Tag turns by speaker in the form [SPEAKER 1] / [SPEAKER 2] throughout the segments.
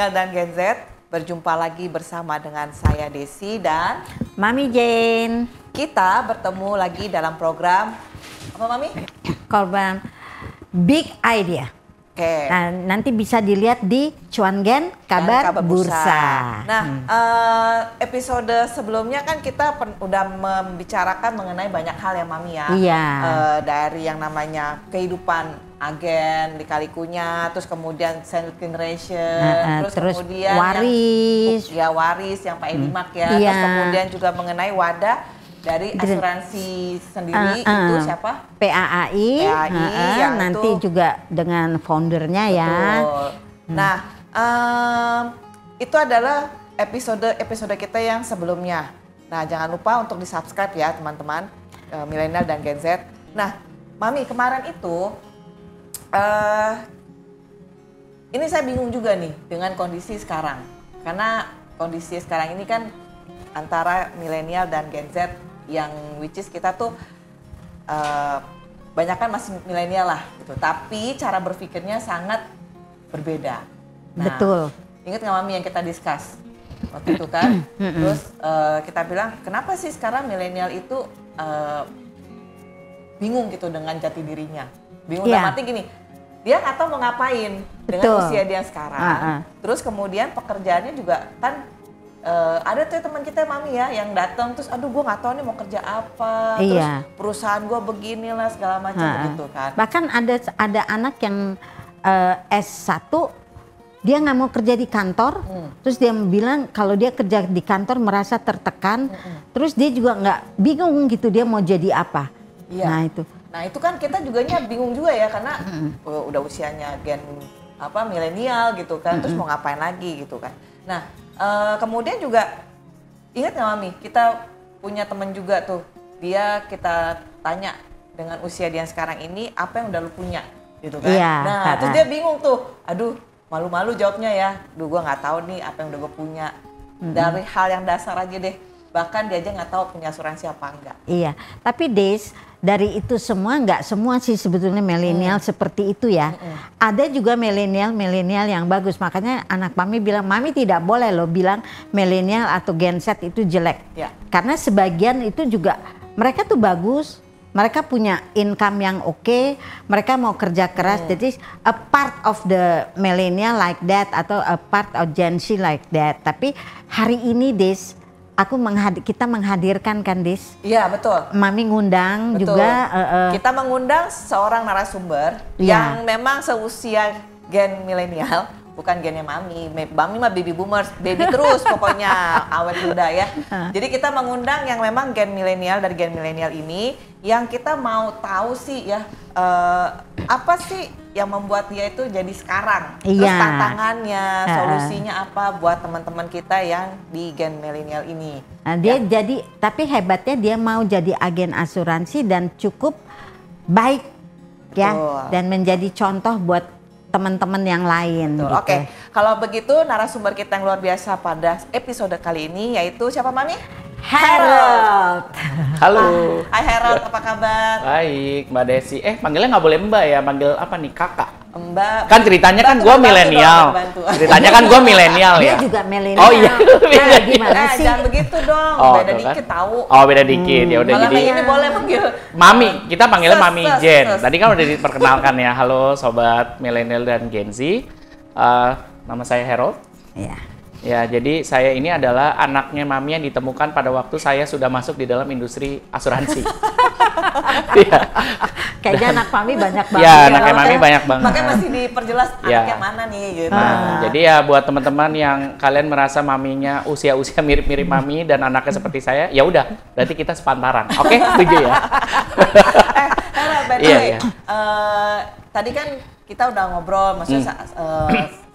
[SPEAKER 1] Milenial dan Gen Z, berjumpa lagi bersama dengan saya Desi dan
[SPEAKER 2] Mami Jane.
[SPEAKER 1] Kita bertemu lagi dalam program apa Mami?
[SPEAKER 2] Korban Big Idea.
[SPEAKER 1] Oke.
[SPEAKER 2] Nah, nanti bisa dilihat di Cuan Gen Kabar Bursa.
[SPEAKER 1] Nah, episode sebelumnya kan kita udah membicarakan mengenai banyak hal ya Mami ya.
[SPEAKER 2] Iya.
[SPEAKER 1] Dari yang namanya kehidupan agen di Kalikunya, terus kemudian Sandwich Generation,
[SPEAKER 2] terus
[SPEAKER 1] kemudian
[SPEAKER 2] waris.
[SPEAKER 1] Waris yang Pak Edi Mak ya.
[SPEAKER 2] Iya.
[SPEAKER 1] Terus kemudian juga mengenai wadah dari asuransi sendiri itu siapa?
[SPEAKER 2] PAAI.
[SPEAKER 1] yang
[SPEAKER 2] nanti
[SPEAKER 1] itu,
[SPEAKER 2] juga dengan foundernya ya.
[SPEAKER 1] betul. Nah, itu adalah episode kita yang sebelumnya. Nah, jangan lupa untuk di-subscribe ya teman-teman, milenial dan Gen Z. Nah, Mami kemarin itu, ini saya bingung juga nih dengan kondisi sekarang. Karena kondisi sekarang ini kan antara milenial dan Gen Z yang which is kita tuh banyak kan masih milenial lah gitu. Tapi cara berpikirnya sangat berbeda. Nah,
[SPEAKER 2] Betul.
[SPEAKER 1] Ingat nggak Mami yang kita discuss waktu itu kan? Terus kita bilang kenapa sih sekarang milenial itu bingung gitu dengan jati dirinya. Bingung dalam arti gini, dia nggak tahu mau ngapain dengan usia dia sekarang. Terus kemudian pekerjaannya juga kan ada tuh teman kita Mami ya yang datang terus aduh gue nggak tahu nih mau kerja apa. Terus perusahaan gue beginilah segala macam begitu kan.
[SPEAKER 2] Bahkan ada anak yang S1 dia nggak mau kerja di kantor, terus dia bilang kalau dia kerja di kantor merasa tertekan, terus dia juga nggak bingung gitu dia mau jadi apa.
[SPEAKER 1] Iya. Nah itu kan kita juganya bingung juga ya karena udah usianya gen apa milenial gitu kan, terus mau ngapain lagi gitu kan. Nah kemudian juga ingat nggak Mami kita punya temen juga tuh dia kita tanya dengan usia dia sekarang ini apa yang udah lu punya gitu kan.
[SPEAKER 2] Iya.
[SPEAKER 1] Nah terus dia bingung tuh, aduh malu-malu jawabnya ya, duh gue nggak tahu nih apa yang udah gue punya dari hal yang dasar aja deh, bahkan dia aja nggak tahu punya asuransi apa enggak.
[SPEAKER 2] Iya, tapi Des, dari itu semua nggak semua sih sebetulnya milenial seperti itu ya. Ada juga milenial yang bagus, makanya anak Mami bilang Mami tidak boleh loh bilang milenial atau Gen Z itu jelek.
[SPEAKER 1] Ya.
[SPEAKER 2] Karena sebagian itu juga mereka tuh bagus. Mereka punya income yang oke, mereka mau kerja keras, jadi a part of the millennial like that atau a part of Gen Z like that. Tapi hari ini Des, kita menghadirkan kan Des?
[SPEAKER 1] Iya betul.
[SPEAKER 2] Mami ngundang
[SPEAKER 1] betul.
[SPEAKER 2] juga.
[SPEAKER 1] Kita mengundang seorang narasumber yang memang seusia gen milenial. Bukan gennya Mami mah baby boomers, baby terus pokoknya awet muda ya. Jadi kita mengundang yang memang gen milenial dari gen milenial ini yang kita mau tahu sih ya apa sih yang membuat dia itu jadi sekarang. Terus tantangannya, solusinya apa buat teman-teman kita yang di gen milenial ini.
[SPEAKER 2] Nah, dia jadi tapi hebatnya dia mau jadi agen asuransi dan cukup baik ya dan menjadi contoh buat teman-teman yang lain. Gitu.
[SPEAKER 1] Oke, kalau begitu narasumber kita yang luar biasa pada episode kali ini yaitu siapa Mami?
[SPEAKER 2] Harold.
[SPEAKER 3] Halo.
[SPEAKER 1] Hai Harold, apa kabar?
[SPEAKER 3] Baik, Mbak Desi. Panggilnya nggak boleh Mbak ya, panggil apa nih kakak?
[SPEAKER 1] Mbak.
[SPEAKER 3] Kan ceritanya kan gue milenial. Ceritanya kan gue milenial ya.
[SPEAKER 2] Dia juga milenial.
[SPEAKER 3] Oh iya.
[SPEAKER 2] Nah, gimana sih?
[SPEAKER 1] Jangan begitu dong. Beda dikit tahu.
[SPEAKER 3] Oh beda dikit ya udah jadi.
[SPEAKER 1] Ini boleh panggil
[SPEAKER 3] Mami, kita panggilnya Mami Jen. Tadi kan udah diperkenalkan ya. Halo sobat milenial dan Gen Z. Nama saya Harold.
[SPEAKER 2] Iya.
[SPEAKER 3] Ya, jadi saya ini adalah anaknya Mami yang ditemukan pada waktu saya sudah masuk di dalam industri asuransi.
[SPEAKER 2] Kayaknya anak Mami banyak banget.
[SPEAKER 3] Ya, anaknya Mami banyak banget.
[SPEAKER 1] Makanya masih diperjelas anaknya mana nih gitu.
[SPEAKER 3] Jadi ya buat teman-teman yang kalian merasa maminya usia-usia mirip-mirip Mami dan anaknya seperti saya, ya udah, berarti kita sepantaran. Oke, setuju ya?
[SPEAKER 1] Iya. Tadi kan kita udah ngobrol, maksudnya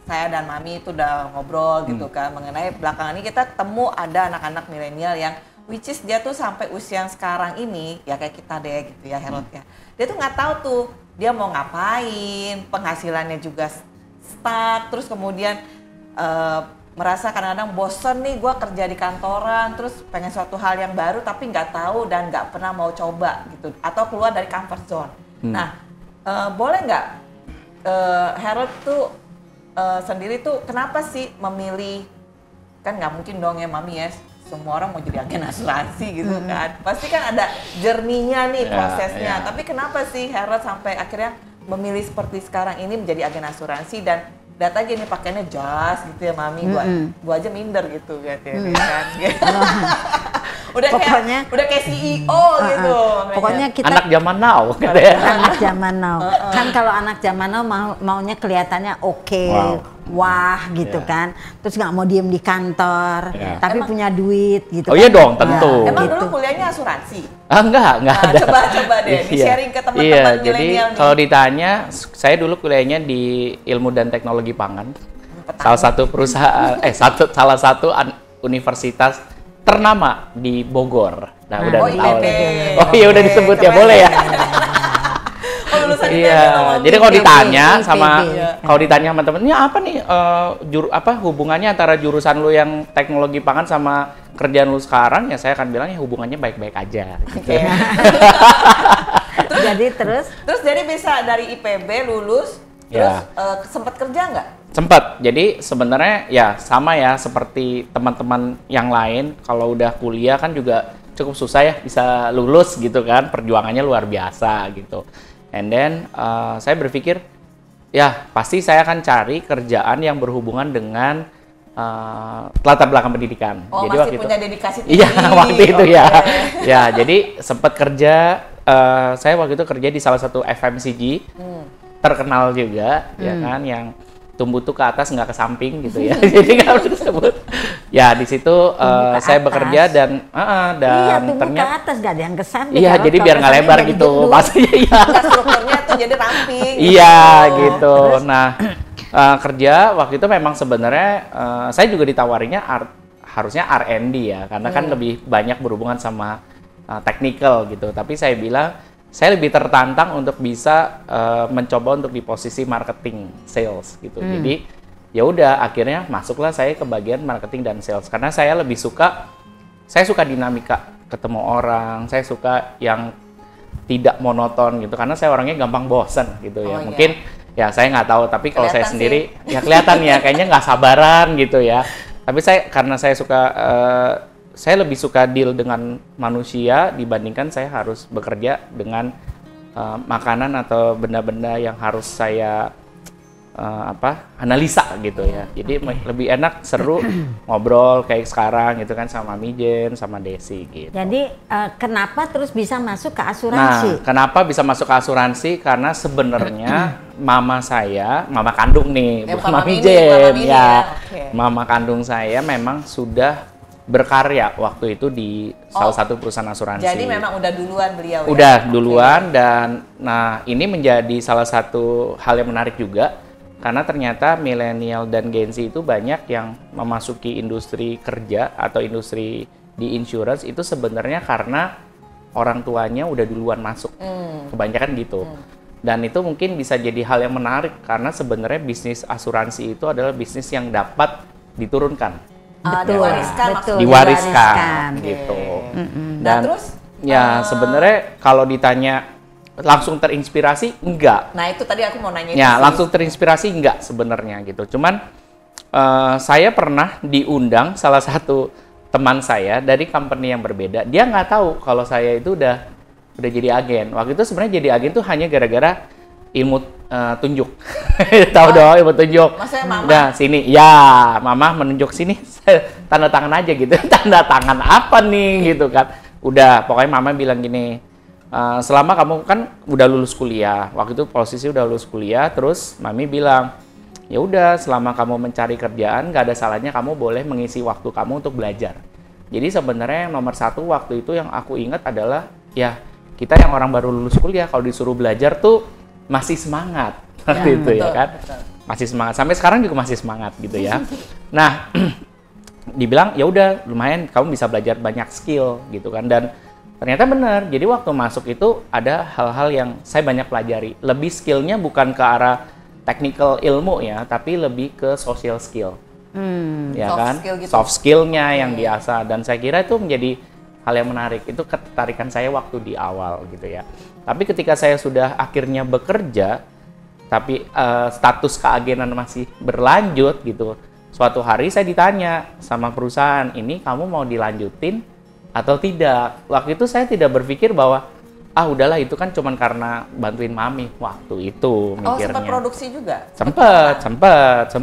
[SPEAKER 1] saya dan Mami itu udah ngobrol gitu kan mengenai belakangan ini kita ketemu ada anak-anak milenial yang which is dia tuh sampai usia yang sekarang ini ya kayak kita deh gitu ya Harold ya. Dia tuh nggak tahu tuh dia mau ngapain, penghasilannya juga stuck, terus kemudian merasa kadang-kadang bosen nih gue kerja di kantoran, terus pengen suatu hal yang baru tapi nggak tahu dan nggak pernah mau coba gitu atau keluar dari comfort zone. Nah boleh nggak Harold tuh sendiri tuh kenapa sih memilih, kan nggak mungkin dong ya Mami ya, semua orang mau jadi agen asuransi gitu kan. Pasti kan ada journey-nya nih, prosesnya. Tapi kenapa sih Harold sampai akhirnya memilih seperti sekarang ini menjadi agen asuransi dan lihat aja nih pakainya jas gitu ya Mami, gua aja minder gitu katanya kan. udah kayak CEO gitu.
[SPEAKER 2] Pokoknya kita
[SPEAKER 3] anak zaman now katanya.
[SPEAKER 2] Anak zaman now. Kan kalau anak zaman now maunya kelihatannya oke, wah gitu kan. Terus nggak mau diem di kantor, tapi punya duit gitu.
[SPEAKER 3] Oh iya dong, tentu.
[SPEAKER 1] Emang
[SPEAKER 2] gitu.
[SPEAKER 1] dulu kuliahnya asuransi?
[SPEAKER 3] Enggak ada.
[SPEAKER 1] Coba deh, di-sharing ke teman-teman milenial nih.
[SPEAKER 3] Jadi kalau ditanya, saya dulu kuliahnya di Ilmu dan Teknologi Pangan. Salah satu perusahaan, salah satu universitas ternama di Bogor. Nah, udah tahu. Oh iya udah disebut ya, boleh ya. Iya, jadi kalau ditanya sama temen-temennya apa nih hubungannya antara jurusan lu yang teknologi pangan sama kerjaan lu sekarang, ya saya akan bilang ya hubungannya baik-baik aja. Gitu.
[SPEAKER 2] Terus
[SPEAKER 1] jadi bisa dari IPB lulus, terus sempat kerja nggak?
[SPEAKER 3] Sempat. Jadi sebenarnya ya sama ya seperti teman-teman yang lain, kalau udah kuliah kan juga cukup susah ya bisa lulus gitu kan, perjuangannya luar biasa gitu. And then saya berpikir ya pasti saya akan cari kerjaan yang berhubungan dengan latar belakang pendidikan.
[SPEAKER 1] Oh,
[SPEAKER 3] jadi
[SPEAKER 1] masih
[SPEAKER 3] waktu
[SPEAKER 1] punya
[SPEAKER 3] itu,
[SPEAKER 1] dedikasi tinggi.
[SPEAKER 3] Iya waktu itu ya. Ya jadi sempat kerja, saya waktu itu kerja di salah satu FMCG terkenal juga, ya kan, yang tumbuh tuh ke atas nggak ke samping gitu ya. Jadi nggak disebut. Ya di situ saya bekerja dan
[SPEAKER 2] ternyata ke atas nggak ada yang ke samping.
[SPEAKER 3] Iya, jadi biar nggak lebar gitu. Maksudnya iya.
[SPEAKER 1] Strukturnya tuh jadi ramping.
[SPEAKER 3] Iya gitu. Nah kerja waktu itu memang sebenarnya saya juga ditawarinya harusnya R&D ya, karena kan lebih banyak berhubungan sama technical gitu. Tapi saya bilang saya lebih tertantang untuk bisa mencoba untuk di posisi marketing sales gitu. Jadi ya udah akhirnya masuklah saya ke bagian marketing dan sales karena saya suka dinamika, ketemu orang, saya suka yang tidak monoton gitu karena saya orangnya gampang bosen gitu ya. Mungkin ya saya nggak tahu, tapi kalau saya sendiri ya kelihatan ya kayaknya nggak sabaran gitu ya. Tapi karena saya suka saya lebih suka deal dengan manusia dibandingkan saya harus bekerja dengan makanan atau benda-benda yang harus saya analisa gitu ya. Jadi lebih enak seru ngobrol kayak sekarang gitu kan sama Mami Jen, sama Desi gitu.
[SPEAKER 2] Jadi kenapa terus bisa masuk ke asuransi?
[SPEAKER 3] Nah, kenapa bisa masuk ke asuransi? Karena sebenarnya mama kandung nih, bukan Mami Jen ya. Mama kandung saya memang sudah berkarya waktu itu di salah satu perusahaan asuransi.
[SPEAKER 1] Jadi memang udah duluan beliau ya?
[SPEAKER 3] Udah duluan dan nah ini menjadi salah satu hal yang menarik juga karena ternyata milenial dan Gen Z itu banyak yang memasuki industri kerja atau industri di insurance itu sebenarnya karena orang tuanya udah duluan masuk. Kebanyakan gitu. Dan itu mungkin bisa jadi hal yang menarik karena sebenarnya bisnis asuransi itu adalah bisnis yang dapat diturunkan. Diwariskan gitu. Dan terus ya sebenarnya kalau ditanya langsung terinspirasi enggak.
[SPEAKER 1] Nah itu tadi aku mau nanya.
[SPEAKER 3] Ya langsung terinspirasi enggak sebenarnya gitu. Cuman saya pernah diundang salah satu teman saya dari company yang berbeda. Dia nggak tahu kalau saya itu udah jadi agen. Waktu itu sebenarnya jadi agen tuh hanya gara-gara ilmu tunjuk. Tahu dong ilmu tunjuk.
[SPEAKER 1] Maksudnya mama?
[SPEAKER 3] Nah, sini. Ya, mama menunjuk sini. Tanda tangan aja gitu. Tanda tangan apa nih gitu kan. Udah, pokoknya mama bilang gini, selama kamu kan udah lulus kuliah. Waktu itu posisi udah lulus kuliah, terus mami bilang, ya udah selama kamu mencari kerjaan gak ada salahnya kamu boleh mengisi waktu kamu untuk belajar. Jadi sebenarnya yang nomor satu waktu itu yang aku ingat adalah ya kita yang orang baru lulus kuliah kalau disuruh belajar tuh masih semangat waktu itu ya kan, masih semangat sampai sekarang juga masih semangat gitu ya. Nah dibilang ya udah lumayan kamu bisa belajar banyak skill gitu kan, dan ternyata benar. Jadi waktu masuk itu ada hal-hal yang saya banyak pelajari, lebih skillnya bukan ke arah technical ilmu ya, tapi lebih ke social skill. Ya soft kan skill gitu. Soft skillnya yang diasah, dan saya kira itu menjadi hal yang menarik. Itu ketertarikan saya waktu di awal gitu ya. Tapi ketika saya sudah akhirnya bekerja, tapi status keagenan masih berlanjut gitu. Suatu hari saya ditanya sama perusahaan, ini kamu mau dilanjutin atau tidak? Waktu itu saya tidak berpikir bahwa udahlah itu kan cuman karena bantuin mami waktu itu mikirnya.
[SPEAKER 1] sempat produksi juga?
[SPEAKER 3] Sempat.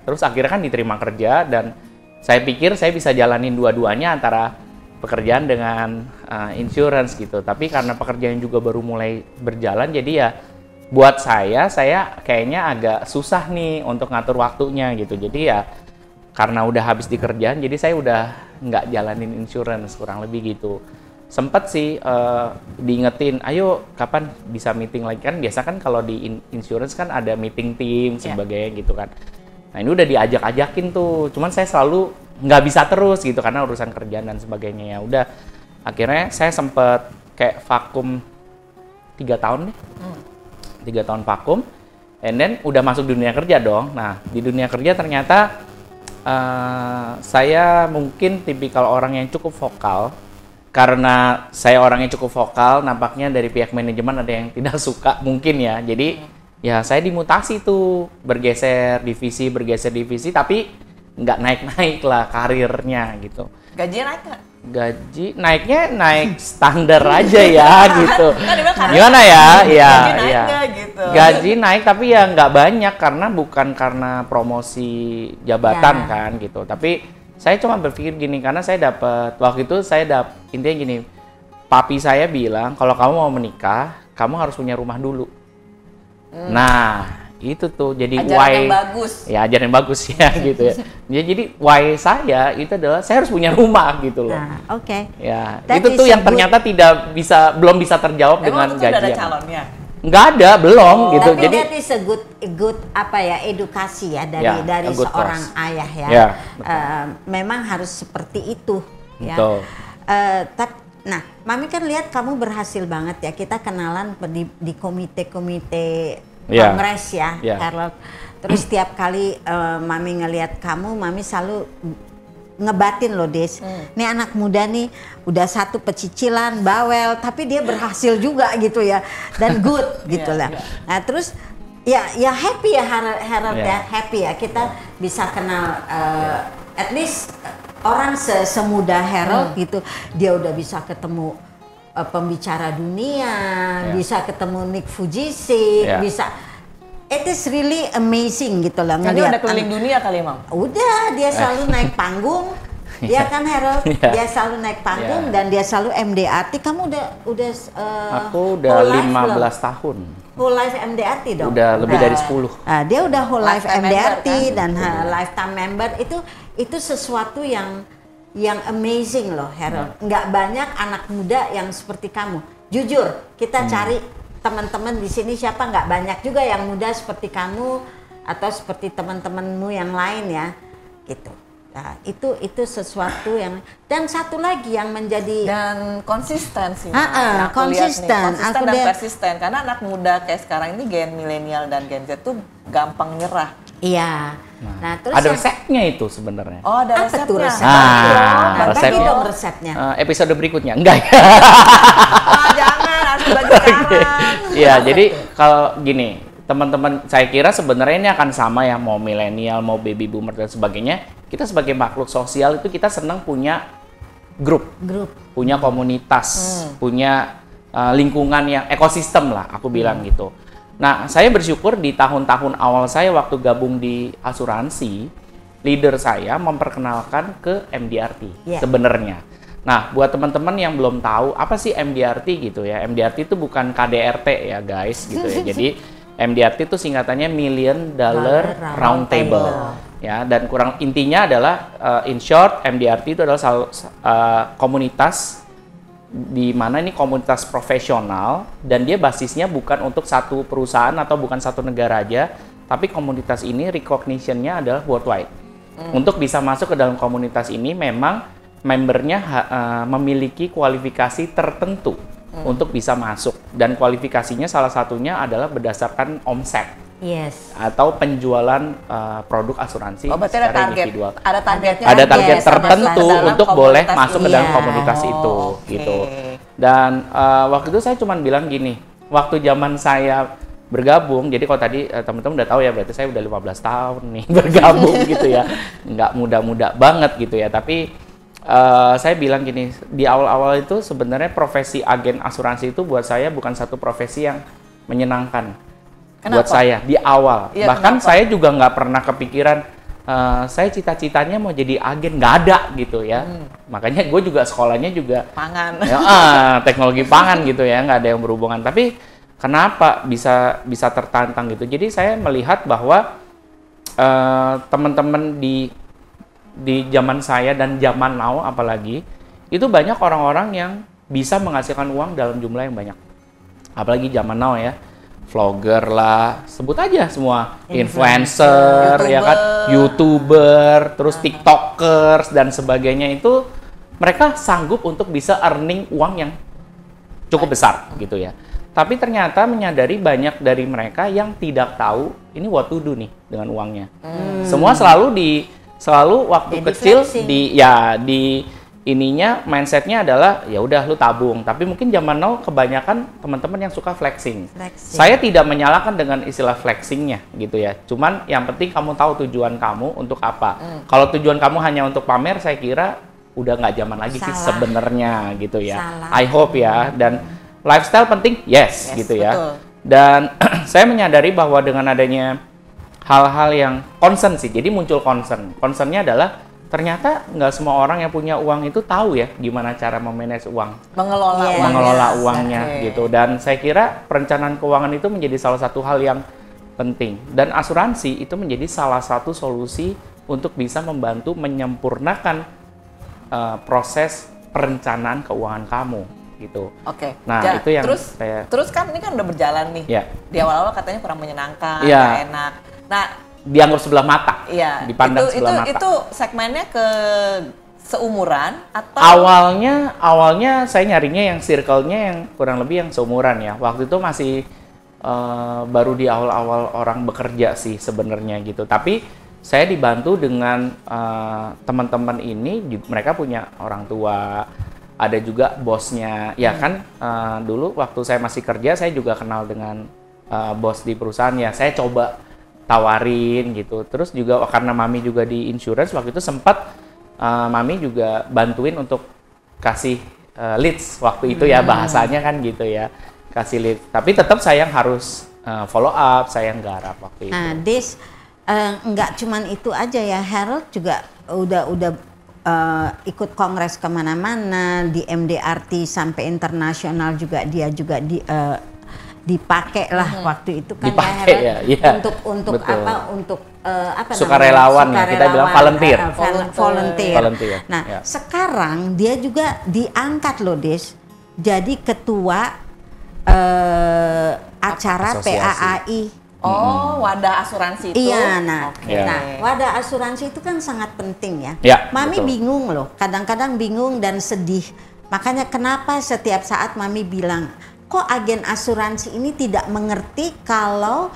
[SPEAKER 3] Terus akhirnya kan diterima kerja dan saya pikir saya bisa jalanin dua-duanya antara pekerjaan dengan insurance gitu. Tapi karena pekerjaan juga baru mulai berjalan, jadi ya buat saya kayaknya agak susah nih untuk ngatur waktunya gitu. Jadi ya karena udah habis di kerjaan, jadi saya udah nggak jalanin insurance kurang lebih gitu. Sempet sih diingetin, ayo kapan bisa meeting lagi, kan biasa kan kalau di insurance kan ada meeting tim sebagainya gitu kan. Nah ini udah diajak-ajakin tuh, cuman saya selalu nggak bisa terus gitu karena urusan kerjaan dan sebagainya. Ya udah akhirnya saya sempet kayak vakum 3 tahun deh, 3 tahun vakum, and then udah masuk dunia kerja dong. Nah di dunia kerja ternyata saya mungkin tipikal orang yang cukup vokal. Karena saya orangnya cukup vokal, nampaknya dari pihak manajemen ada yang tidak suka mungkin ya. Jadi ya saya dimutasi tuh, bergeser divisi, tapi nggak naik-naik lah karirnya gitu.
[SPEAKER 1] Gajinya naik nggak?
[SPEAKER 3] Gaji naiknya naik standar aja ya gitu.
[SPEAKER 1] Kan
[SPEAKER 3] Gimana ya? Iya,
[SPEAKER 1] gaji naik
[SPEAKER 3] iya.
[SPEAKER 1] nggak gitu?
[SPEAKER 3] Gaji naik tapi ya nggak banyak karena bukan karena promosi jabatan kan gitu. Tapi saya cuma berpikir gini, karena saya dapat waktu itu intinya gini, papi saya bilang kalau kamu mau menikah, kamu harus punya rumah dulu. Nah, itu tuh jadi
[SPEAKER 1] ajaran yang bagus.
[SPEAKER 3] Ya, ajaran yang bagus ya gitu ya. Jadi why saya itu adalah saya harus punya rumah gitu loh.
[SPEAKER 2] Nah, oke.
[SPEAKER 3] Ya,
[SPEAKER 2] That
[SPEAKER 3] itu
[SPEAKER 2] is
[SPEAKER 3] tuh yang
[SPEAKER 2] a good-
[SPEAKER 3] ternyata belum bisa terjawab dengan
[SPEAKER 1] Emang itu
[SPEAKER 3] gaji
[SPEAKER 1] udah ada
[SPEAKER 3] yang
[SPEAKER 1] calonnya?
[SPEAKER 3] nggak ada, belum gitu.
[SPEAKER 2] Tapi
[SPEAKER 3] Jadi
[SPEAKER 2] that is a good apa ya, edukasi ya dari
[SPEAKER 3] a good
[SPEAKER 2] seorang
[SPEAKER 3] course.
[SPEAKER 2] ayah ya.
[SPEAKER 3] Ya,
[SPEAKER 2] Memang harus seperti itu ya.
[SPEAKER 3] Betul.
[SPEAKER 2] Nah, Mami kan lihat kamu berhasil banget ya. Kita kenalan di komite-komite
[SPEAKER 3] Ya.
[SPEAKER 2] kongres ya,
[SPEAKER 3] Ya.
[SPEAKER 2] Harold. Terus setiap kali Mami ngelihat kamu, Mami selalu ngebatin loh, Des. Nih anak muda nih udah satu pecicilan, bawel, tapi dia berhasil juga gitu ya, dan good gitu lah. Nah terus ya happy ya Harold ya, happy ya kita bisa kenal at least orang semuda Harold gitu. Dia udah bisa ketemu pembicara dunia, bisa ketemu Nick Fujisi, bisa. It is really amazing gitu lah.
[SPEAKER 1] Dia udah keliling dunia kali, Mam?
[SPEAKER 2] Udah, dia selalu naik panggung. Dia kan Harold, dia selalu naik panggung dan dia selalu MDRT. Kamu udah
[SPEAKER 3] aku udah 15 tahun.
[SPEAKER 2] Whole life MDRT dong.
[SPEAKER 3] Udah lebih dari 10.
[SPEAKER 2] Dia udah whole life
[SPEAKER 1] Lifetime
[SPEAKER 2] MDRT
[SPEAKER 1] member, kan?
[SPEAKER 2] dan lifetime member itu sesuatu yang amazing loh, Harold. Nggak banyak anak muda yang seperti kamu. Jujur, kita cari teman-teman di sini siapa, nggak banyak juga yang muda seperti kamu atau seperti teman-temanmu yang lain ya, gitu. Nah, itu sesuatu yang, dan satu lagi yang menjadi
[SPEAKER 1] dan konsisten sih.
[SPEAKER 2] Konsisten
[SPEAKER 1] dan persisten, karena anak muda kayak sekarang ini gen milenial dan gen Z tuh gampang nyerah.
[SPEAKER 2] Iya. Nah, terus
[SPEAKER 3] ada resepnya itu sebenarnya.
[SPEAKER 1] Oh, ada
[SPEAKER 2] apa
[SPEAKER 1] resepnya.
[SPEAKER 2] tuh resepnya? Bagi dong resepnya.
[SPEAKER 3] Episode berikutnya enggak.
[SPEAKER 1] Jangan, harus bagi sekarang.
[SPEAKER 3] Iya, jadi kalau gini, teman-teman, saya kira sebenarnya ini akan sama ya, mau milenial, mau baby boomer dan sebagainya. Kita sebagai makhluk sosial itu kita senang punya grup, punya komunitas, punya lingkungan yang ekosistem lah, aku bilang gitu. Nah, saya bersyukur di tahun-tahun awal saya waktu gabung di asuransi, leader saya memperkenalkan ke MDRT sebenarnya. Nah, buat teman-teman yang belum tahu apa sih MDRT gitu ya, MDRT itu bukan KDRT ya guys gitu ya. Jadi MDRT itu singkatannya Million Dollar Round Table. Ya, dan kurang intinya adalah in short MDRT itu adalah komunitas di mana ini komunitas profesional dan dia basisnya bukan untuk satu perusahaan atau bukan satu negara aja, tapi komunitas ini recognition-nya adalah worldwide. Untuk bisa masuk ke dalam komunitas ini memang membernya memiliki kualifikasi tertentu untuk bisa masuk, dan kualifikasinya salah satunya adalah berdasarkan omset. Atau penjualan produk asuransi secara individual.
[SPEAKER 1] Ada targetnya.
[SPEAKER 3] Ada target tertentu untuk boleh masuk ke dalam komunitas itu, gitu. Dan waktu itu saya cuma bilang gini, waktu zaman saya bergabung. Jadi kalau tadi teman-teman udah tahu ya, berarti saya udah 15 tahun nih bergabung gitu ya. Nggak muda-muda banget gitu ya. Tapi saya bilang gini, di awal-awal itu sebenarnya profesi agen asuransi itu buat saya bukan satu profesi yang menyenangkan.
[SPEAKER 1] Kenapa?
[SPEAKER 3] Buat saya di awal.
[SPEAKER 1] Iya,
[SPEAKER 3] Bahkan
[SPEAKER 1] kenapa?
[SPEAKER 3] saya juga nggak pernah kepikiran saya cita-citanya mau jadi agen, nggak ada gitu ya. Makanya gue juga sekolahnya juga
[SPEAKER 1] Pangan.
[SPEAKER 3] ya, teknologi pangan gitu ya, nggak ada yang berhubungan. Tapi kenapa bisa tertantang gitu? Jadi saya melihat bahwa teman-teman di zaman saya dan zaman now apalagi itu banyak orang-orang yang bisa menghasilkan uang dalam jumlah yang banyak. Apalagi zaman now ya, vlogger lah, sebut aja semua, influencer, ya kan, YouTuber, terus TikTokers dan sebagainya itu mereka sanggup untuk bisa earning uang yang cukup besar gitu ya. Tapi ternyata menyadari banyak dari mereka yang tidak tahu ini what to do nih dengan uangnya. Semua selalu waktu
[SPEAKER 2] Jadi
[SPEAKER 3] kecil
[SPEAKER 2] flexing.
[SPEAKER 3] di ininya mindsetnya adalah ya udah lu tabung. Tapi mungkin zaman now kebanyakan teman-teman yang suka flexing. Saya tidak menyalahkan dengan istilah flexingnya gitu ya. Cuman yang penting kamu tahu tujuan kamu untuk apa. Kalau tujuan kamu hanya untuk pamer, saya kira udah nggak zaman lagi sih
[SPEAKER 2] Salah.
[SPEAKER 3] sebenarnya gitu ya.
[SPEAKER 2] Salah.
[SPEAKER 3] I hope ya. Dan lifestyle penting, yes gitu ya.
[SPEAKER 1] Betul.
[SPEAKER 3] Dan saya menyadari bahwa dengan adanya hal-hal yang concern sih, jadi muncul concern. Concernnya adalah ternyata nggak semua orang yang punya uang itu tahu ya gimana cara memanage uang,
[SPEAKER 1] Mengelola
[SPEAKER 2] Yes.
[SPEAKER 1] uang.
[SPEAKER 3] mengelola uangnya
[SPEAKER 1] Oke.
[SPEAKER 3] gitu. Dan saya kira perencanaan keuangan itu menjadi salah satu hal yang penting. Dan asuransi itu menjadi salah satu solusi untuk bisa membantu menyempurnakan proses perencanaan keuangan kamu gitu.
[SPEAKER 1] Oke.
[SPEAKER 3] Nah, itu yang
[SPEAKER 1] terus kan ini kan udah berjalan nih.
[SPEAKER 3] Ya.
[SPEAKER 1] Di awal-awal katanya kurang menyenangkan,
[SPEAKER 3] Iya.
[SPEAKER 1] nggak enak. Nah,
[SPEAKER 3] dianggap sebelah mata,
[SPEAKER 1] iya.
[SPEAKER 3] dipandang sebelah mata.
[SPEAKER 1] Itu segmennya ke seumuran atau
[SPEAKER 3] Awalnya saya nyarinya yang circle-nya yang kurang lebih yang seumuran ya. Waktu itu masih baru di awal-awal orang bekerja sih sebenarnya gitu. Tapi saya dibantu dengan teman-teman ini, mereka punya orang tua, ada juga bosnya. Ya kan dulu waktu saya masih kerja saya juga kenal dengan bos di perusahaan ya. Saya coba tawarin gitu. Terus juga karena mami juga di insurance waktu itu sempat mami juga bantuin untuk kasih leads waktu itu ya, bahasanya kan gitu ya, kasih leads. Tapi tetap saya yang harus follow up, saya yang garap waktu itu.
[SPEAKER 2] Nah, Des, nggak cuman itu aja ya, Harold juga udah ikut kongres kemana-mana, di MDRT sampai internasional juga dia juga dipakai lah waktu itu kan
[SPEAKER 3] Dipakai
[SPEAKER 2] ya,
[SPEAKER 3] ya, iya.
[SPEAKER 2] untuk
[SPEAKER 3] Betul.
[SPEAKER 2] apa
[SPEAKER 3] sukarelawan ya, kita bilang volunteer.
[SPEAKER 2] Volunteer.
[SPEAKER 3] Volunteer,
[SPEAKER 2] Nah,
[SPEAKER 3] ya.
[SPEAKER 2] sekarang dia juga diangkat loh, Des, jadi ketua acara
[SPEAKER 3] Asosiasi.
[SPEAKER 2] PAAI.
[SPEAKER 1] Oh, wadah asuransi itu.
[SPEAKER 2] Iya, nah,
[SPEAKER 1] Oke.
[SPEAKER 2] nah, wadah asuransi itu kan sangat penting ya.
[SPEAKER 3] Ya,
[SPEAKER 2] Mami
[SPEAKER 3] betul.
[SPEAKER 2] bingung loh, kadang-kadang bingung dan sedih. Makanya kenapa setiap saat Mami bilang, kok agen asuransi ini tidak mengerti kalau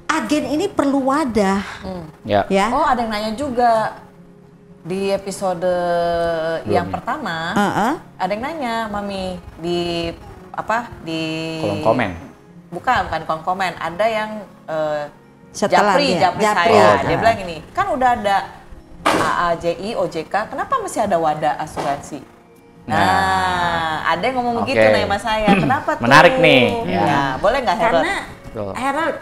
[SPEAKER 2] agen ini perlu wadah,
[SPEAKER 3] Ya.
[SPEAKER 2] ya?
[SPEAKER 1] Oh, ada yang nanya juga di episode yang pertama. Ada yang nanya, Mami, di
[SPEAKER 3] Kolom komen.
[SPEAKER 1] bukan kolom komen, ada yang
[SPEAKER 2] Setelah
[SPEAKER 1] Japri
[SPEAKER 2] Japri.
[SPEAKER 1] saya,
[SPEAKER 3] Oh,
[SPEAKER 1] dia
[SPEAKER 3] nah.
[SPEAKER 1] bilang gini, kan udah ada AAJI, OJK, kenapa masih ada wadah asuransi? Nah, ada yang ngomong begitu
[SPEAKER 3] Oke.
[SPEAKER 1] nanya sama saya, kenapa tuh?
[SPEAKER 3] Menarik nih,
[SPEAKER 1] Ya,
[SPEAKER 3] ya.
[SPEAKER 1] boleh nggak Harold?
[SPEAKER 2] Karena
[SPEAKER 3] Betul.
[SPEAKER 2] Harold,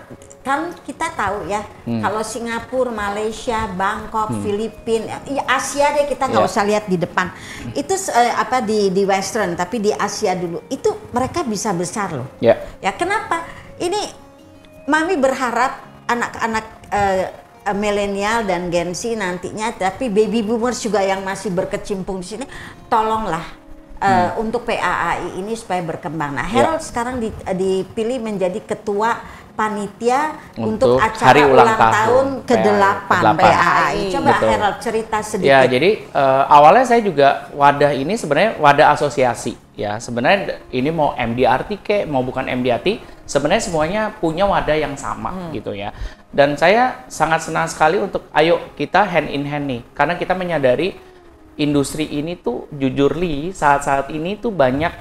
[SPEAKER 2] kan kita tahu ya, kalau Singapura, Malaysia, Bangkok, Filipina, ya Asia deh, kita nggak
[SPEAKER 3] Ya.
[SPEAKER 2] usah lihat di depan. Itu di Western, tapi di Asia dulu, itu mereka bisa besar loh.
[SPEAKER 3] Ya.
[SPEAKER 2] Ya kenapa? Ini Mami berharap anak-anak milenial dan Gen Z nantinya, tapi baby boomers juga yang masih berkecimpung di sini, tolonglah untuk PAAI ini supaya berkembang. Nah, Harold sekarang dipilih menjadi ketua panitia untuk acara
[SPEAKER 3] hari
[SPEAKER 2] ulang tahun
[SPEAKER 3] tahun
[SPEAKER 2] ke-8
[SPEAKER 3] ke-8.
[SPEAKER 2] PAAI. Coba
[SPEAKER 3] Betul.
[SPEAKER 2] Harold cerita sedikit.
[SPEAKER 3] Ya, jadi awalnya saya juga wadah ini sebenarnya wadah asosiasi ya. Sebenarnya ini mau MDRT kek, mau bukan MDRT, sebenarnya semuanya punya wadah yang sama gitu ya. Dan saya sangat senang sekali untuk ayo kita hand in hand nih, karena kita menyadari industri ini tuh jujur Li, saat-saat ini tuh banyak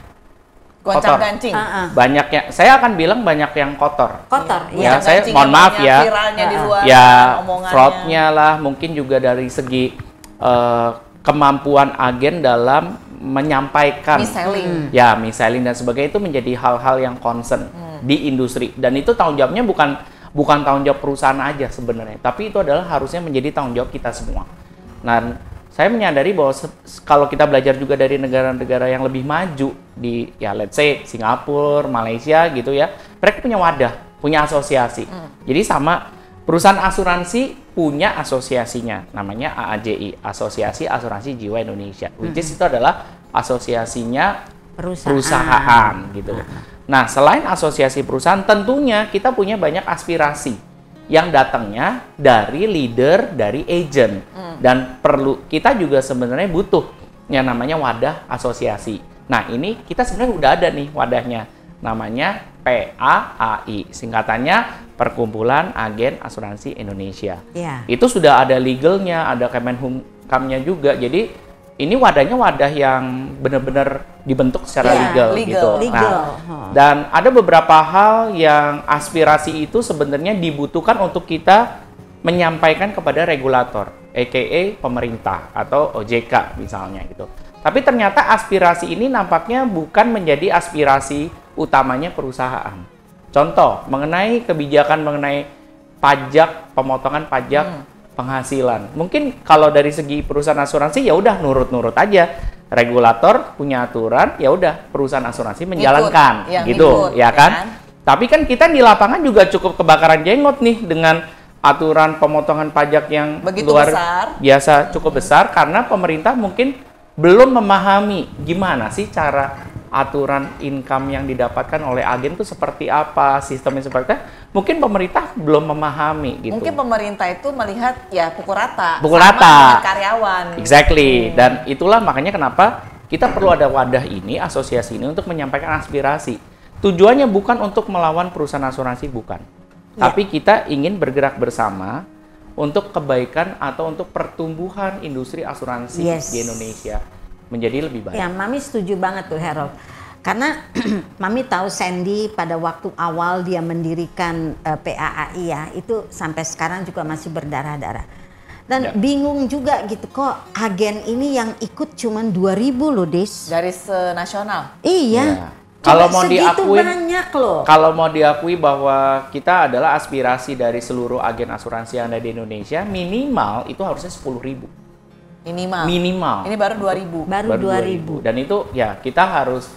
[SPEAKER 3] kotor.
[SPEAKER 1] Gancing.
[SPEAKER 3] Banyak yang, saya akan bilang banyak yang kotor.
[SPEAKER 2] Kotor,
[SPEAKER 3] Ya,
[SPEAKER 2] ya.
[SPEAKER 3] saya mohon maaf ya.
[SPEAKER 1] Viralnya di luar,
[SPEAKER 3] Ya,
[SPEAKER 1] omongannya.
[SPEAKER 3] fraudnya lah, mungkin juga dari segi kemampuan agen dalam menyampaikan.
[SPEAKER 1] Mis-selling.
[SPEAKER 3] Ya, mis-selling dan sebagainya itu menjadi hal-hal yang concern di industri. Dan itu tanggung jawabnya bukan tanggung jawab perusahaan aja sebenarnya, tapi itu adalah harusnya menjadi tanggung jawab kita semua. Nah, saya menyadari bahwa kalau kita belajar juga dari negara-negara yang lebih maju di ya let's say Singapura, Malaysia gitu ya, mereka punya wadah, punya asosiasi. Jadi sama perusahaan asuransi punya asosiasinya, namanya AAJI, Asosiasi Asuransi Jiwa Indonesia, which is itu adalah asosiasinya perusahaan gitu. Nah, selain asosiasi perusahaan, tentunya kita punya banyak aspirasi yang datangnya dari leader, dari agent. Dan kita juga sebenarnya butuh yang namanya wadah asosiasi. Nah, ini kita sebenarnya udah ada nih wadahnya. Namanya PAAI, singkatannya Perkumpulan Agen Asuransi Indonesia.
[SPEAKER 2] Ya.
[SPEAKER 3] Itu sudah ada legalnya, ada Kemenkumhamnya juga. Jadi ini wadahnya wadah yang benar-benar dibentuk secara legal gitu. Nah, dan ada beberapa hal yang aspirasi itu sebenarnya dibutuhkan untuk kita menyampaikan kepada regulator, aka pemerintah atau OJK misalnya gitu. Tapi ternyata aspirasi ini nampaknya bukan menjadi aspirasi utamanya perusahaan. Contoh, mengenai kebijakan mengenai pajak, pemotongan pajak penghasilan. Mungkin kalau dari segi perusahaan asuransi ya udah nurut-nurut aja. Regulator punya aturan, ya udah perusahaan asuransi menjalankan gitu, ya kan? Tapi kan kita di lapangan juga cukup kebakaran jenggot nih dengan aturan pemotongan pajak yang
[SPEAKER 1] begitu
[SPEAKER 3] luar
[SPEAKER 1] besar.
[SPEAKER 3] biasa cukup besar karena pemerintah mungkin belum memahami gimana sih cara aturan income yang didapatkan oleh agen itu seperti apa, sistemnya seperti apa. Mungkin pemerintah belum memahami gitu.
[SPEAKER 1] Mungkin pemerintah itu melihat ya pukul rata.
[SPEAKER 3] Pukul
[SPEAKER 1] sama
[SPEAKER 3] rata.
[SPEAKER 1] dengan karyawan.
[SPEAKER 3] Exactly. Dan itulah makanya kenapa kita perlu ada wadah ini, asosiasi ini untuk menyampaikan aspirasi. Tujuannya bukan untuk melawan perusahaan asuransi, bukan. Tapi kita ingin bergerak bersama untuk kebaikan atau untuk pertumbuhan industri asuransi di Indonesia menjadi lebih baik.
[SPEAKER 2] Ya, Mami setuju banget tuh Harold. Karena Mami tahu Sandy pada waktu awal dia mendirikan PAAI ya, itu sampai sekarang juga masih berdarah-darah. Dan bingung juga gitu, kok agen ini yang ikut cuma 2.000 loh, Des.
[SPEAKER 1] Dari senasional.
[SPEAKER 2] Iya.
[SPEAKER 3] Kalau mau diakui,
[SPEAKER 2] banyak loh.
[SPEAKER 3] Kalau mau diakui bahwa kita adalah aspirasi dari seluruh agen asuransi yang ada di Indonesia, minimal itu harusnya 10.000. Minimal.
[SPEAKER 1] Ini baru 2.000.
[SPEAKER 2] Baru 2.000.
[SPEAKER 3] Dan itu ya kita harus,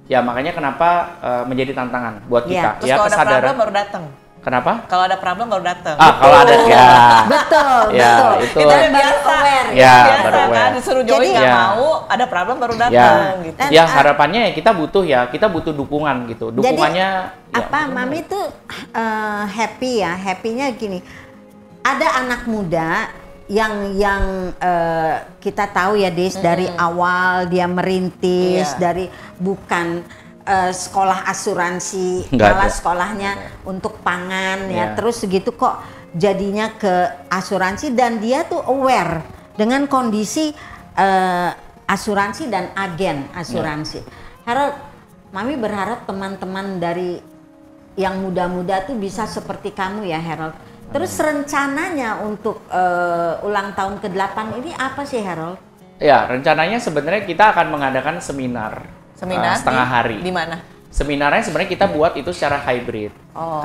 [SPEAKER 3] ya makanya kenapa menjadi tantangan buat kita.
[SPEAKER 1] Terus
[SPEAKER 3] Ya
[SPEAKER 1] kalau
[SPEAKER 3] kesadaran.
[SPEAKER 1] ada problem baru datang.
[SPEAKER 3] Kenapa?
[SPEAKER 1] Kalau ada problem baru datang.
[SPEAKER 3] Kalau ada ya.
[SPEAKER 2] Betul,
[SPEAKER 3] Ya,
[SPEAKER 2] betul.
[SPEAKER 3] itu.
[SPEAKER 1] Kita
[SPEAKER 2] Dan baru
[SPEAKER 1] biasa.
[SPEAKER 2] aware.
[SPEAKER 3] Ya,
[SPEAKER 1] biasa
[SPEAKER 3] baru aware.
[SPEAKER 1] kan disuruh join
[SPEAKER 2] Jadi,
[SPEAKER 1] nggak
[SPEAKER 3] ya.
[SPEAKER 1] mau, ada problem baru
[SPEAKER 3] Ya,
[SPEAKER 1] datang gitu.
[SPEAKER 2] Dan,
[SPEAKER 3] ya harapannya ya kita butuh dukungan gitu. Dukungannya
[SPEAKER 2] Mami tuh happy ya, happy-nya gini. Ada anak muda yang kita tahu ya Des, dari awal dia merintis, dari bukan sekolah asuransi, malah sekolahnya untuk pangan ya, terus segitu kok jadinya ke asuransi dan dia tuh aware dengan kondisi asuransi dan agen asuransi. Harold, Mami berharap teman-teman dari yang muda-muda tuh bisa seperti kamu ya Harold. Terus rencananya untuk ulang tahun ke-8 ini apa sih Harold?
[SPEAKER 3] Ya, rencananya sebenarnya kita akan mengadakan seminar setengah hari.
[SPEAKER 1] Di mana?
[SPEAKER 3] Seminarnya sebenarnya kita buat itu secara hybrid.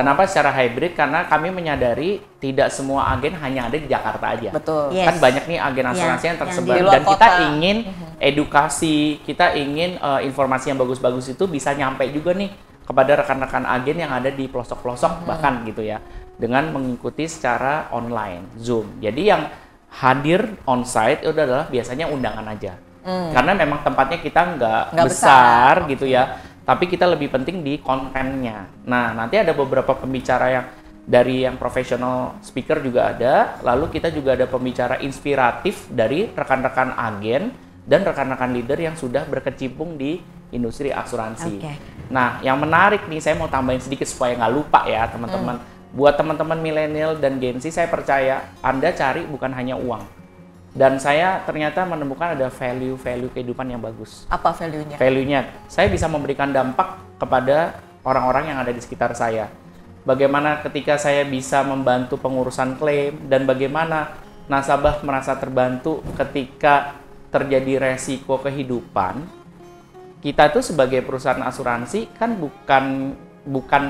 [SPEAKER 3] Kenapa secara hybrid? Karena kami menyadari tidak semua agen hanya ada di Jakarta aja.
[SPEAKER 1] Betul.
[SPEAKER 3] Kan banyak nih agen asuransi yang tersebar dan kita ingin edukasi, kita ingin informasi yang bagus-bagus itu bisa nyampe juga nih kepada rekan-rekan agen yang ada di pelosok-pelosok bahkan gitu ya, dengan mengikuti secara online, Zoom. Jadi yang hadir onsite itu adalah biasanya undangan aja. Karena memang tempatnya kita nggak besar gitu ya, tapi kita lebih penting di kontennya. Nah, nanti ada beberapa pembicara yang dari yang profesional speaker juga ada, lalu kita juga ada pembicara inspiratif dari rekan-rekan agen dan rekan-rekan leader yang sudah berkecimpung di industri asuransi. Nah, yang menarik nih, saya mau tambahin sedikit supaya nggak lupa ya teman-teman. Buat teman-teman milenial dan Gen Z, saya percaya Anda cari bukan hanya uang, Dan saya ternyata menemukan ada value-value kehidupan yang bagus.
[SPEAKER 1] Apa value-nya?
[SPEAKER 3] Value-nya, saya bisa memberikan dampak kepada orang-orang yang ada di sekitar saya. Bagaimana ketika saya bisa membantu pengurusan klaim, dan bagaimana nasabah merasa terbantu ketika terjadi resiko kehidupan. Kita tuh sebagai perusahaan asuransi kan bukan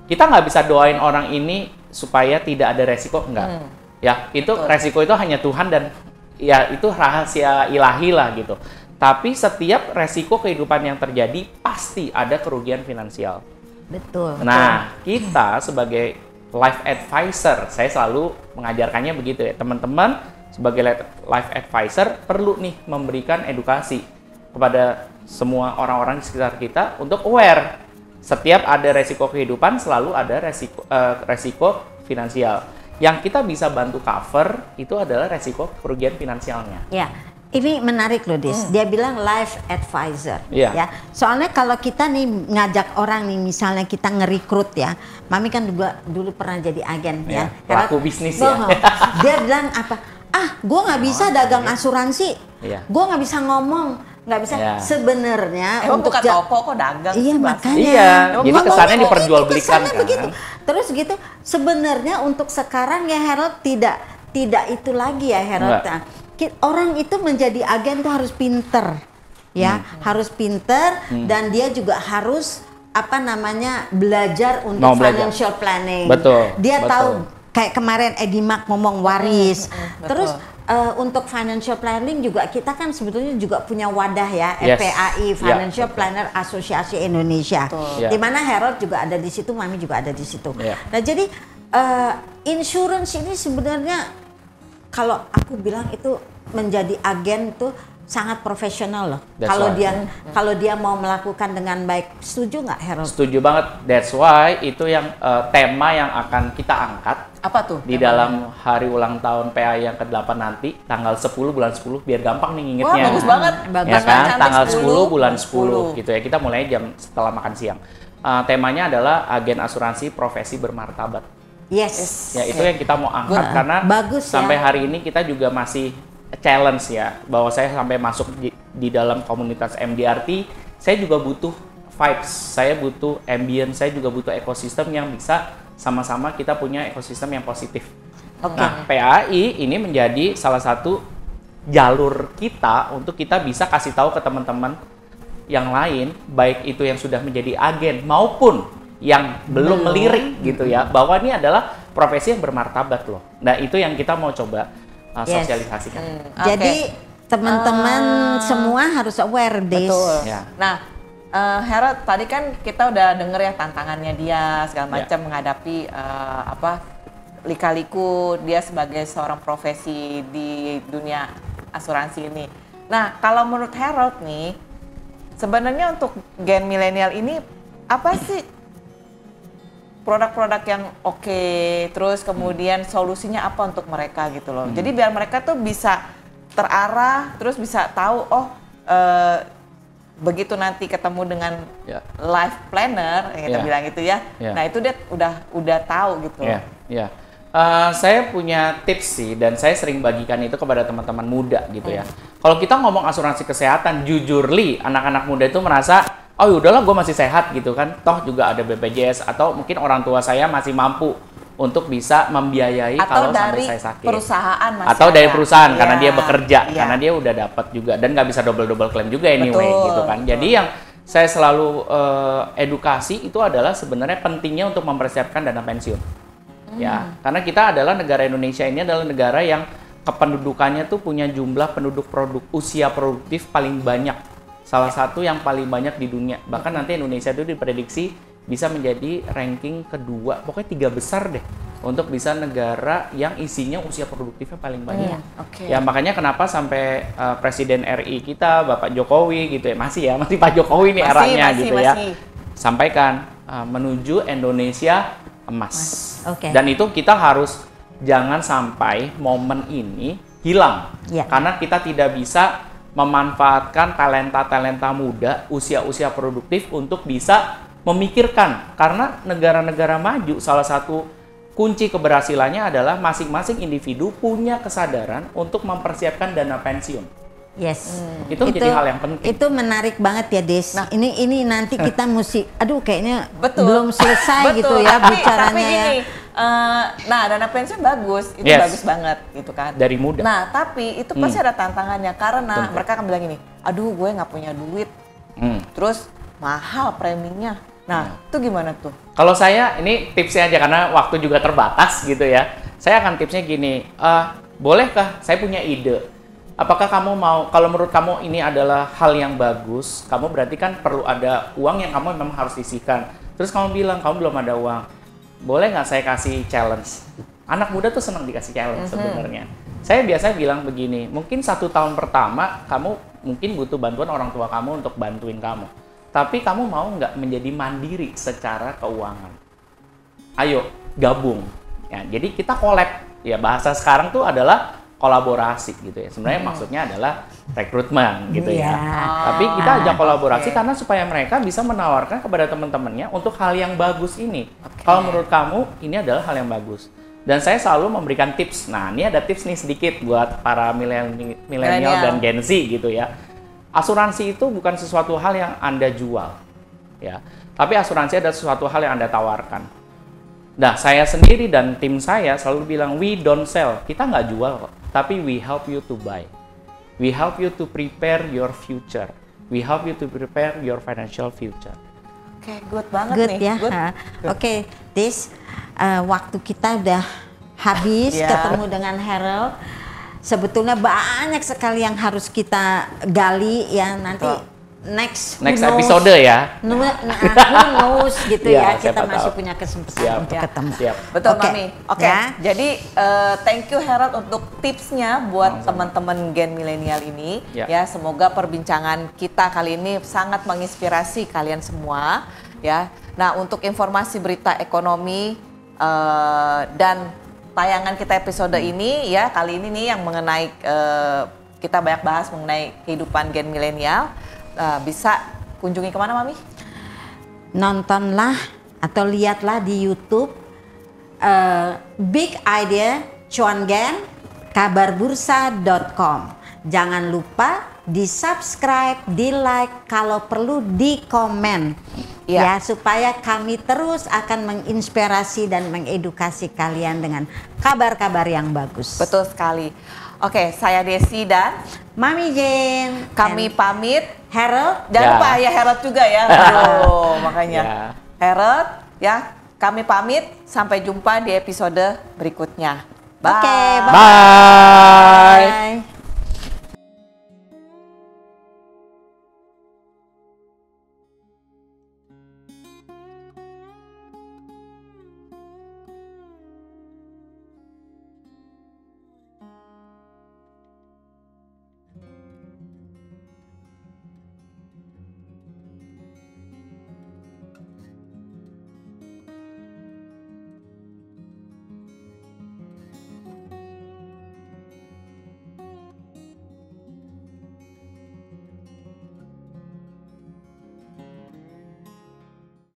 [SPEAKER 3] kita nggak bisa doain orang ini supaya tidak ada resiko, enggak. Ya, itu resiko itu hanya Tuhan, dan ya itu rahasia ilahi lah gitu. Tapi setiap resiko kehidupan yang terjadi pasti ada kerugian finansial.
[SPEAKER 2] Betul.
[SPEAKER 3] Nah, kita sebagai life advisor, saya selalu mengajarkannya begitu ya, teman-teman sebagai life advisor perlu nih memberikan edukasi kepada semua orang-orang di sekitar kita untuk aware. Setiap ada resiko kehidupan selalu ada resiko finansial. Yang kita bisa bantu cover itu adalah resiko kerugian finansialnya.
[SPEAKER 2] Ya, ini menarik loh, Dis. Dia bilang life advisor.
[SPEAKER 3] Iya.
[SPEAKER 2] Ya, soalnya kalau kita nih ngajak orang nih, misalnya kita ngerekrut ya, Mami kan juga dulu pernah jadi agen ya.
[SPEAKER 3] Pelaku bisnis ya.
[SPEAKER 2] Dia bilang apa? Gue nggak bisa dagang asuransi. Gue nggak bisa ngomong, nggak bisa. Sebenarnya
[SPEAKER 1] untuk buka toko kok dagang.
[SPEAKER 2] Iya, makanya.
[SPEAKER 3] Iya, jadi kesannya diperjualbelikan kan.
[SPEAKER 2] Begitu. Terus gitu, sebenarnya untuk sekarang ya Harold tidak itu lagi ya Harold. Orang itu menjadi agen tuh harus pinter, ya, harus pinter, dan dia juga harus belajar untuk financial planning.
[SPEAKER 3] Betul.
[SPEAKER 2] Dia tahu kayak kemarin Edi Mak ngomong waris. Terus untuk financial planning juga kita kan sebetulnya juga punya wadah ya, FPAI, Financial Planner Asosiasi Indonesia. Di mana Harold juga ada di situ, Mami juga ada di situ. Nah, jadi insurance ini sebenarnya kalau aku bilang itu menjadi agen tuh sangat profesional loh. Kalau dia mau melakukan dengan baik, setuju nggak Harold?
[SPEAKER 3] Setuju banget. That's why itu yang tema yang akan kita angkat.
[SPEAKER 1] Apa tuh?
[SPEAKER 3] Di dalam hari ulang tahun PA yang ke-8 nanti, tanggal 10 bulan 10, biar gampang nih ngingetnya.
[SPEAKER 1] Wah, bagus banget.
[SPEAKER 3] Ya kan? Tanggal 10 bulan 10 gitu ya. Kita mulai jam setelah makan siang. Temanya adalah agen asuransi profesi bermartabat.
[SPEAKER 2] Yes.
[SPEAKER 3] Ya, itu yang kita mau angkat karena sampai hari ini kita juga masih challenge ya, bahwa saya sampai masuk di dalam komunitas MDRT, saya juga butuh vibes, saya butuh ambience, saya juga butuh ekosistem yang bisa sama-sama kita punya ekosistem yang positif. Nah, PAI ini menjadi salah satu jalur kita untuk kita bisa kasih tahu ke teman-teman yang lain, baik itu yang sudah menjadi agen maupun yang belum melirik gitu ya, bahwa ini adalah profesi yang bermartabat loh. Nah, itu yang kita mau coba sosialisasikan.
[SPEAKER 2] Jadi teman-teman semua harus aware this.
[SPEAKER 1] Betul. Nah, Harold, tadi kan kita udah denger ya tantangannya dia segala macam menghadapi lika-liku dia sebagai seorang profesi di dunia asuransi ini. Nah, kalau menurut Harold nih, sebenarnya untuk gen milenial ini apa sih produk-produk yang oke, terus kemudian solusinya apa untuk mereka gitu loh. Jadi biar mereka tuh bisa terarah, terus bisa tahu begitu nanti ketemu dengan life planner yang kita bilang gitu ya. Nah, itu dia udah tahu gitu.
[SPEAKER 3] Saya punya tips sih, dan saya sering bagikan itu kepada teman-teman muda gitu ya. Kalau kita ngomong asuransi kesehatan, jujurly anak-anak muda itu merasa, oh yaudahlah gue masih sehat gitu kan, toh juga ada BPJS, atau mungkin orang tua saya masih mampu untuk bisa membiayai kalau sampai saya sakit.
[SPEAKER 1] Perusahaan masih
[SPEAKER 3] atau dari perusahaan karena dia bekerja, karena dia udah dapat juga, dan nggak bisa double klaim juga anyway gitu kan. Jadi yang saya selalu edukasi itu adalah sebenarnya pentingnya untuk mempersiapkan dana pensiun. Ya, karena kita adalah negara Indonesia ini adalah negara yang kependudukannya tuh punya jumlah penduduk usia produktif paling banyak. Salah satu yang paling banyak di dunia. Bahkan nanti Indonesia itu diprediksi bisa menjadi ranking kedua, pokoknya 3 besar deh, untuk bisa negara yang isinya usia produktifnya paling banyak. Ya makanya kenapa sampai Presiden RI kita, Bapak Jokowi gitu ya, masih Pak Jokowi nih eranya gitu ya, sampaikan menuju Indonesia emas. Dan itu kita harus jangan sampai momen ini hilang, karena kita tidak bisa memanfaatkan talenta-talenta muda usia-usia produktif untuk bisa memikirkan, karena negara-negara maju salah satu kunci keberhasilannya adalah masing-masing individu punya kesadaran untuk mempersiapkan dana pensiun.
[SPEAKER 2] Yes.
[SPEAKER 3] Itu menjadi hal yang penting.
[SPEAKER 2] Itu menarik banget ya, Des.
[SPEAKER 1] Nah,
[SPEAKER 2] ini nanti kita mesti, aduh kayaknya
[SPEAKER 1] betul.
[SPEAKER 2] belum selesai
[SPEAKER 1] Betul.
[SPEAKER 2] gitu ya bicaranya
[SPEAKER 1] tapi
[SPEAKER 2] ya.
[SPEAKER 1] gini, nah dana pensiun bagus, itu
[SPEAKER 3] Yes.
[SPEAKER 1] bagus banget gitu kan.
[SPEAKER 3] Dari muda.
[SPEAKER 1] Nah tapi itu pasti ada tantangannya karena
[SPEAKER 3] Tentu.
[SPEAKER 1] mereka akan bilang gini, aduh gue nggak punya duit, terus mahal preminya. Nah itu gimana tuh?
[SPEAKER 3] Kalau saya, ini tipsnya aja karena waktu juga terbatas gitu ya. Saya akan tipsnya gini, bolehkah saya punya ide? Apakah kamu mau, kalau menurut kamu ini adalah hal yang bagus, kamu berarti kan perlu ada uang yang kamu memang harus sisihkan. Terus kamu bilang, kamu belum ada uang. Boleh nggak saya kasih challenge? Anak muda tuh senang dikasih challenge sebenarnya. Saya biasa bilang begini, mungkin 1 tahun pertama, kamu mungkin butuh bantuan orang tua kamu untuk bantuin kamu. Tapi kamu mau nggak menjadi mandiri secara keuangan? Ayo, gabung. Ya, jadi kita collab. Ya, bahasa sekarang tuh adalah kolaborasi gitu ya. Sebenarnya maksudnya adalah rekrutmen gitu ya. Tapi kita ajak kolaborasi karena supaya mereka bisa menawarkan kepada teman-temannya untuk hal yang bagus ini. Kalau menurut kamu ini adalah hal yang bagus. Dan saya selalu memberikan tips. Nah, ini ada tips nih sedikit buat para milenial dan Gen Z gitu ya. Asuransi itu bukan sesuatu hal yang Anda jual. Ya. Tapi asuransi adalah sesuatu hal yang Anda tawarkan. Nah, saya sendiri dan tim saya selalu bilang, we don't sell. Kita nggak jual kok, tapi we help you to buy. We help you to prepare your future. We help you to prepare your financial future.
[SPEAKER 1] Oke, good banget
[SPEAKER 2] Good
[SPEAKER 1] nih.
[SPEAKER 2] ya. Oke, Des, waktu kita udah habis ketemu dengan Harold. Sebetulnya banyak sekali yang harus kita gali ya nanti. Next
[SPEAKER 3] episode ya.
[SPEAKER 2] Who knows gitu ya, kita masih punya kesempatan untuk ketemu.
[SPEAKER 1] Betul, Mami. Oke. Jadi thank you Harold untuk tipsnya buat teman-teman Gen milenial ini. Ya, semoga perbincangan kita kali ini sangat menginspirasi kalian semua. Ya. Nah, untuk informasi berita ekonomi dan tayangan kita episode ini ya kali ini nih yang mengenai kita banyak bahas mengenai kehidupan Gen milenial. Bisa kunjungi kemana, Mami?
[SPEAKER 2] Nontonlah atau lihatlah di YouTube Big Idea Cuan Gen kabarbursa.com. Jangan lupa di subscribe, di like, kalau perlu di komen ya supaya kami terus akan menginspirasi dan mengedukasi kalian dengan kabar-kabar yang bagus.
[SPEAKER 1] Betul sekali. Oke, saya Desi dan
[SPEAKER 2] Mami Jane.
[SPEAKER 1] Kami pamit.
[SPEAKER 2] Harold.
[SPEAKER 1] Jangan lupa ya Harold juga ya. Aduh, makanya. Harold, ya kami pamit. Sampai jumpa di episode berikutnya. Bye.
[SPEAKER 2] Oke,
[SPEAKER 3] bye.
[SPEAKER 2] Bye.